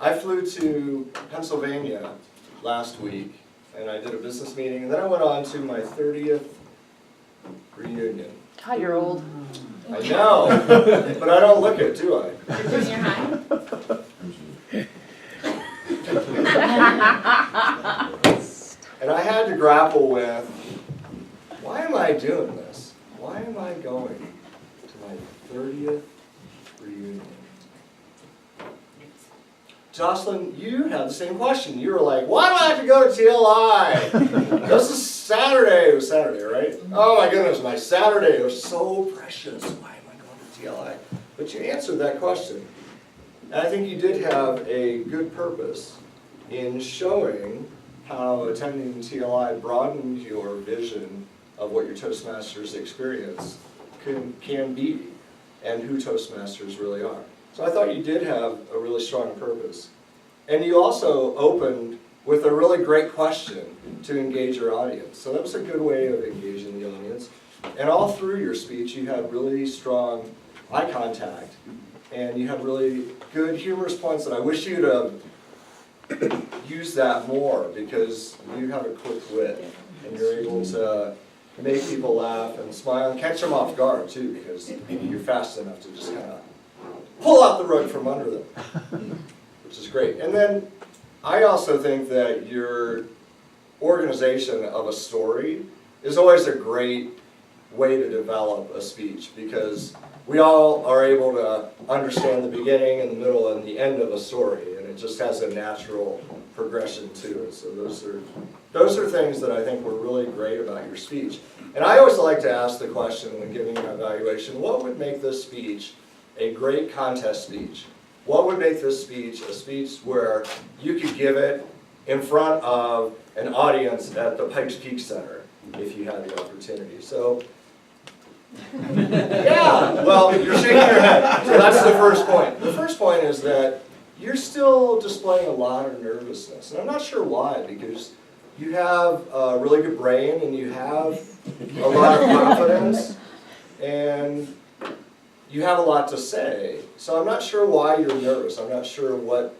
I flew to Pennsylvania last week, and I did a business meeting, and then I went on to my 30th reunion. God, you're old. I know, but I don't look it, do I? You're doing your high? And I had to grapple with, why am I doing this? Why am I going to my 30th reunion? Jocelyn, you had the same question. You were like, why do I have to go to TLI? This is Saturday. It was Saturday, right? Oh my goodness, my Saturday was so precious. Why am I going to TLI? But you answered that question. And I think you did have a good purpose in showing how attending TLI broadened your vision of what your Toastmasters experience can be and who Toastmasters really are. So I thought you did have a really strong purpose. And you also opened with a really great question to engage your audience. So that was a good way of engaging the audience. And all through your speech, you had really strong eye contact. And you had really good humorous points that I wish you'd have used that more, because you have a quick wit. And you're able to make people laugh and smile and catch them off guard too, because you're fast enough to just kind of pull out the rug from under them, which is great. And then I also think that your organization of a story is always a great way to develop a speech, because we all are able to understand the beginning and the middle and the end of a story, and it just has a natural progression to it. So those are things that I think were really great about your speech. And I always like to ask the question when giving an evaluation, what would make this speech a great contest speech? What would make this speech a speech where you could give it in front of an audience at the Pikes Peak Center if you had the opportunity? So, yeah, well, you're shaking your head. So that's the first point. The first point is that you're still displaying a lot of nervousness. And I'm not sure why, because you have a really good brain and you have a lot of confidence and you have a lot to say. So I'm not sure why you're nervous. I'm not sure what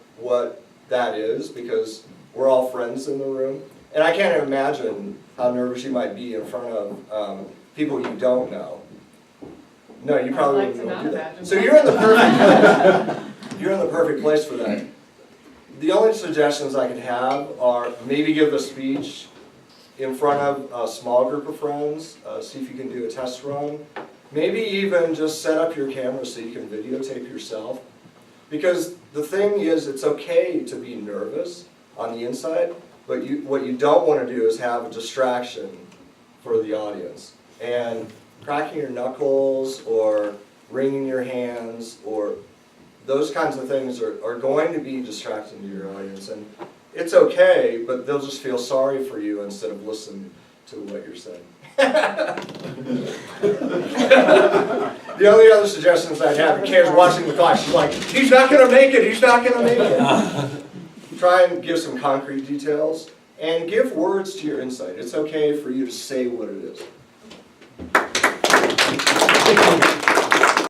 that is, because we're all friends in the room. And I can't imagine how nervous you might be in front of people you don't know. No, you probably wouldn't do that. So you're in the perfect place. You're in the perfect place for that. The only suggestions I could have are maybe give a speech in front of a small group of friends, see if you can do a test run. Maybe even just set up your camera so you can videotape yourself. Because the thing is, it's okay to be nervous on the inside, but what you don't want to do is have a distraction for the audience. And cracking your knuckles or wringing your hands or those kinds of things are going to be distracting to your audience. And it's okay, but they'll just feel sorry for you instead of listening to what you're saying. The only other suggestions I'd have, Kay's watching the clock, she's like, he's not going to make it, he's not going to make it. Try and give some concrete details and give words to your insight. It's okay for you to say what it is.